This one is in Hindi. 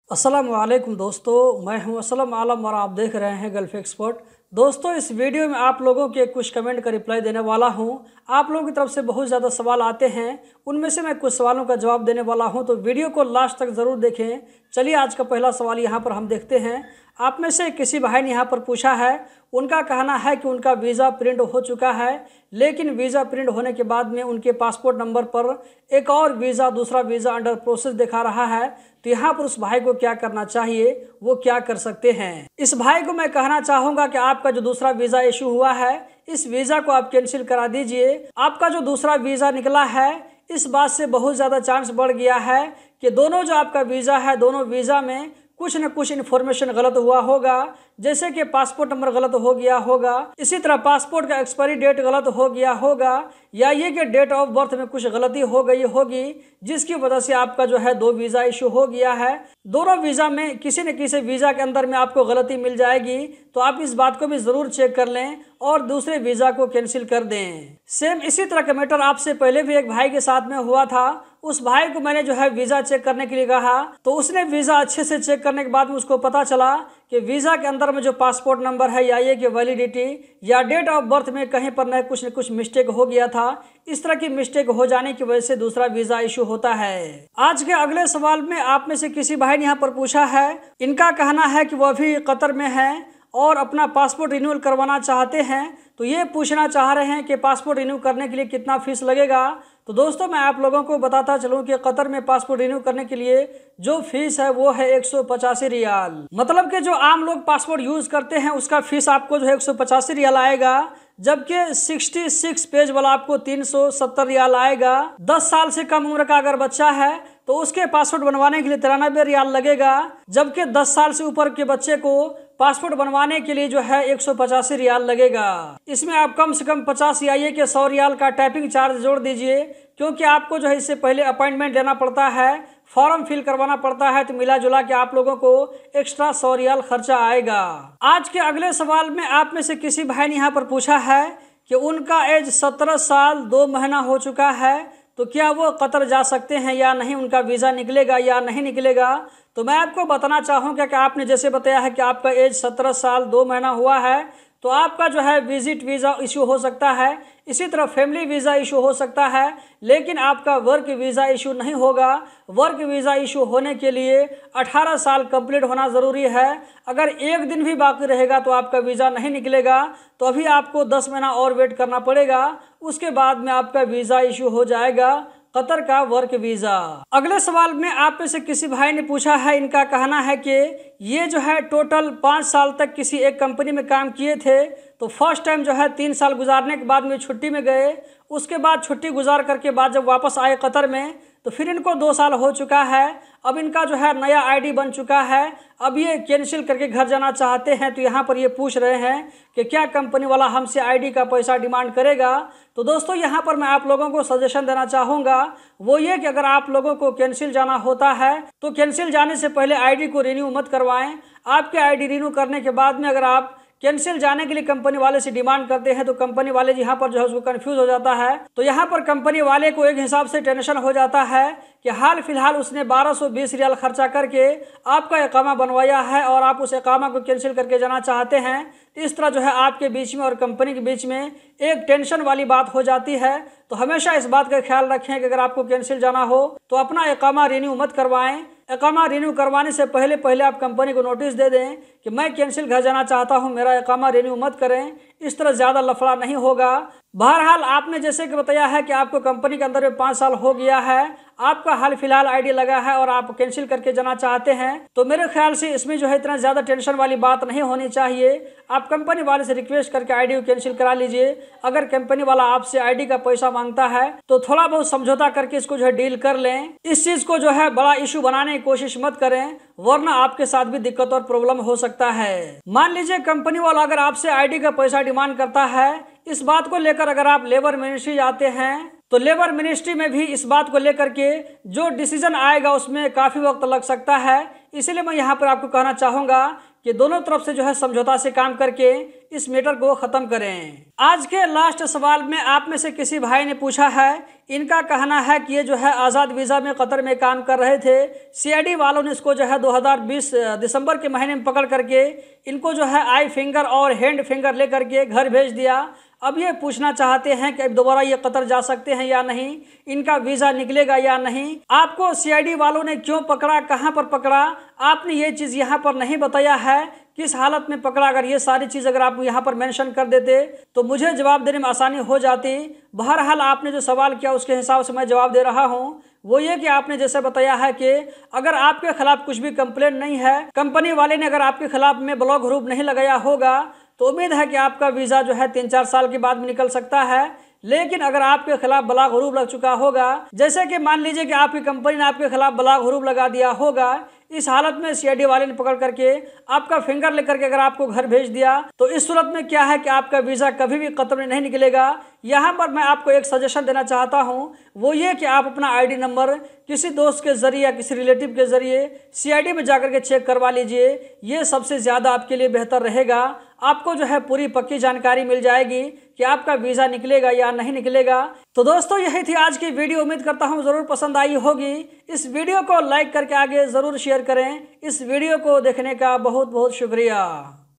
अस्सलाम वालेकुम दोस्तों, मैं हूं असलम आलम और आप देख रहे हैं गल्फ एक्सपर्ट। दोस्तों, इस वीडियो में आप लोगों के कुछ कमेंट का रिप्लाई देने वाला हूं। आप लोगों की तरफ से बहुत ज़्यादा सवाल आते हैं, उनमें से मैं कुछ सवालों का जवाब देने वाला हूं, तो वीडियो को लास्ट तक ज़रूर देखें। चलिए आज का पहला सवाल यहां पर हम देखते हैं। आप में से किसी भाई ने यहाँ पर पूछा है, उनका कहना है कि उनका वीज़ा प्रिंट हो चुका है, लेकिन वीज़ा प्रिंट होने के बाद में उनके पासपोर्ट नंबर पर एक और वीज़ा, दूसरा वीज़ा अंडर प्रोसेस दिखा रहा है। तो यहाँ पर उस भाई को क्या करना चाहिए, वो क्या कर सकते हैं? इस भाई को मैं कहना चाहूँगा कि आपका जो दूसरा वीज़ा इशू हुआ है, इस वीज़ा को आप कैंसिल करा दीजिए। आपका जो दूसरा वीज़ा निकला है, इस बात से बहुत ज़्यादा चांस बढ़ गया है कि दोनों जो आपका वीज़ा है, दोनों वीज़ा में कुछ न कुछ इन्फॉर्मेशन गलत हुआ होगा। जैसे कि पासपोर्ट नंबर गलत हो गया होगा, इसी तरह पासपोर्ट का एक्सपायरी डेट गलत हो गया होगा, या ये कि डेट ऑफ बर्थ में कुछ गलती हो गई होगी, जिसकी वजह से आपका जो है दो वीज़ा इशू हो गया है। दोनों वीज़ा में किसी न किसी वीज़ा के अंदर में आपको गलती मिल जाएगी, तो आप इस बात को भी ज़रूर चेक कर लें और दूसरे वीज़ा को कैंसिल कर दें। सेम इसी तरह का मैटर आपसे पहले भी एक भाई के साथ में हुआ था। उस भाई को मैंने जो है वीज़ा चेक करने के लिए कहा, तो उसने वीज़ा अच्छे से चेक करने के बाद में उसको पता चला कि वीज़ा के अंदर में जो पासपोर्ट नंबर है, या ये कि वैलिडिटी या डेट ऑफ बर्थ में कहीं पर न कुछ मिस्टेक हो गया था। इस तरह की मिस्टेक हो जाने की वजह से दूसरा वीज़ा इशू होता है। आज के अगले सवाल में आप में से किसी भाई ने यहाँ पर पूछा है, इनका कहना है कि वह भी कतर में है और अपना पासपोर्ट रिन्यूअल करवाना चाहते हैं। तो ये पूछना चाह रहे हैं कि पासपोर्ट रिन्यू करने के लिए कितना फीस लगेगा। तो दोस्तों, मैं आप लोगों को बताता चलूं कि कतर में पासपोर्ट रिन्यू करने के लिए जो फीस है वो है 185 रियाल। मतलब कि जो आम लोग पासपोर्ट यूज करते हैं उसका फीस आपको जो है 185 रियाल आएगा, जबकि 66 पेज वाला आपको 370 रियाल आएगा। 10 साल से कम उम्र का अगर बच्चा है तो उसके पासपोर्ट बनवाने के लिए 93 रियाल लगेगा, जबकि 10 साल से ऊपर के बच्चे को पासपोर्ट बनवाने के लिए जो है 185 रियाल लगेगा। इसमें आप कम से कम 50 या ये कि 100 रियाल का टाइपिंग चार्ज जोड़ दीजिए, क्योंकि आपको जो है इससे पहले अपॉइंटमेंट लेना पड़ता है, फॉर्म फिल करवाना पड़ता है। तो मिला जुला के आप लोगों को एक्स्ट्रा 100 रियाल खर्चा आएगा। आज के अगले सवाल में आप में से किसी भाई ने यहाँ पर पूछा है कि उनका एज 17 साल 2 महीना हो चुका है, तो क्या वो कतर जा सकते हैं या नहीं, उनका वीज़ा निकलेगा या नहीं निकलेगा? तो मैं आपको बताना चाहूँगा कि आपने जैसे बताया है कि आपका एज 17 साल 2 महीना हुआ है, तो आपका जो है विजिट वीज़ा इशू हो सकता है। इसी तरह फैमिली वीज़ा इशू हो सकता है, लेकिन आपका वर्क वीज़ा इशू नहीं होगा। वर्क वीज़ा इशू होने के लिए 18 साल कंप्लीट होना ज़रूरी है। अगर एक दिन भी बाकी रहेगा तो आपका वीज़ा नहीं निकलेगा, तो अभी आपको 10 महीना और वेट करना पड़ेगा। उसके बाद में आपका वीज़ा इशू हो जाएगा कतर का वर्क वीज़ा। अगले सवाल में आप में से किसी भाई ने पूछा है, इनका कहना है कि ये जो है टोटल 5 साल तक किसी एक कंपनी में काम किए थे, तो फर्स्ट टाइम जो है 3 साल गुजारने के बाद में छुट्टी में गए, उसके बाद छुट्टी गुजार करके बाद जब वापस आए कतर में, तो फिर इनको 2 साल हो चुका है। अब इनका जो है नया आईडी बन चुका है, अब ये कैंसिल करके घर जाना चाहते हैं। तो यहाँ पर ये पूछ रहे हैं कि क्या कंपनी वाला हमसे आईडी का पैसा डिमांड करेगा? तो दोस्तों, यहाँ पर मैं आप लोगों को सजेशन देना चाहूँगा, वो ये कि अगर आप लोगों को कैंसिल जाना होता है तो कैंसिल जाने से पहले आईडी को रिन्यू मत करवाएं। आपके आईडी रिन्यू करने के बाद में अगर आप कैंसिल जाने के लिए कंपनी वाले से डिमांड करते हैं, तो कंपनी वाले यहाँ पर जो है उसको कंफ्यूज हो जाता है। तो यहाँ पर कंपनी वाले को एक हिसाब से टेंशन हो जाता है कि हाल फिलहाल उसने 1220 रियाल खर्चा करके आपका इकामा बनवाया है और आप उस इकामा को कैंसिल करके जाना चाहते हैं। इस तरह जो है आपके बीच में और कंपनी के बीच में एक टेंशन वाली बात हो जाती है। तो हमेशा इस बात का ख्याल रखें कि अगर आपको कैंसिल जाना हो तो अपना इकामा रिन्यू मत करवाएं। इकामा रिन्यू करवाने से पहले आप कंपनी को नोटिस दे दें कि मैं कैंसिल घर जाना चाहता हूं, मेरा इकामा रिन्यू मत करें। इस तरह ज़्यादा लफड़ा नहीं होगा। बहरहाल आपने जैसे कि बताया है कि आपको कंपनी के अंदर में 5 साल हो गया है, आपका हाल फिलहाल आईडी लगा है और आप कैंसिल करके जाना चाहते हैं, तो मेरे ख्याल से इसमें जो है इतना ज़्यादा टेंशन वाली बात नहीं होनी चाहिए। आप कंपनी वाले से रिक्वेस्ट करके आईडी को कैंसिल करा लीजिए। अगर कंपनी वाला आपसे आईडी का पैसा मांगता है तो थोड़ा बहुत समझौता करके इसको जो है डील कर लें। इस चीज़ को जो है बड़ा इशू बनाने की कोशिश मत करें, वरना आपके साथ भी दिक्कत और प्रॉब्लम हो सकता है। मान लीजिए कंपनी वाला अगर आपसे आईडी का पैसा डिमांड करता है, इस बात को लेकर अगर आप लेबर मिनिस्ट्री जाते हैं तो लेबर मिनिस्ट्री में भी इस बात को लेकर के जो डिसीजन आएगा उसमें काफ़ी वक्त लग सकता है। इसीलिए मैं यहाँ पर आपको कहना चाहूँगा कि दोनों तरफ से जो है समझौता से काम करके इस मैटर को ख़त्म करें। आज के लास्ट सवाल में आप में से किसी भाई ने पूछा है, इनका कहना है कि ये जो है आज़ाद वीज़ा में कतर में काम कर रहे थे, सीआईडी वालों ने इसको जो है 2020 दिसंबर के महीने में पकड़ करके इनको जो है आई फिंगर और हैंड फिंगर ले करके घर भेज दिया। अब ये पूछना चाहते हैं कि अब दोबारा ये कतर जा सकते हैं या नहीं, इनका वीज़ा निकलेगा या नहीं। आपको सीआईडी वालों ने क्यों पकड़ा, कहां पर पकड़ा, आपने ये चीज़ यहां पर नहीं बताया है, किस हालत में पकड़ा। अगर ये सारी चीज़ अगर आप यहां पर मेंशन कर देते तो मुझे जवाब देने में आसानी हो जाती। बहरहाल आपने जो सवाल किया उसके हिसाब से मैं जवाब दे रहा हूं। वो ये कि आपने जैसे बताया है कि अगर आपके खिलाफ कुछ भी कंप्लेंट नहीं है, कंपनी वाले ने अगर आपके खिलाफ में ब्लॉक हरूफ नहीं लगाया होगा, तो उम्मीद है कि आपका वीज़ा जो है 3-4 साल के बाद में निकल सकता है। लेकिन अगर आपके खिलाफ ब्लॉक हरूफ लग चुका होगा, जैसे कि मान लीजिए कि आपकी कंपनी ने आपके खिलाफ ब्लॉक हरूफ लगा दिया होगा, इस हालत में सीआईडी वाले ने पकड़ करके आपका फिंगर लेकर के अगर आपको घर भेज दिया, तो इस सूरत में क्या है कि आपका वीज़ा कभी भी कतर में नहीं निकलेगा। यहाँ पर मैं आपको एक सजेशन देना चाहता हूँ, वो ये कि आप अपना आईडी नंबर किसी दोस्त के ज़रिए या किसी रिलेटिव के ज़रिए सीआईडी में जाकर के चेक करवा लीजिए। ये सबसे ज़्यादा आपके लिए बेहतर रहेगा। आपको जो है पूरी पक्की जानकारी मिल जाएगी कि आपका वीज़ा निकलेगा या नहीं निकलेगा। तो दोस्तों यही थी आज की वीडियो। उम्मीद करता हूँ ज़रूर पसंद आई होगी। इस वीडियो को लाइक करके आगे ज़रूर शेयर करें। इस वीडियो को देखने का बहुत बहुत शुक्रिया।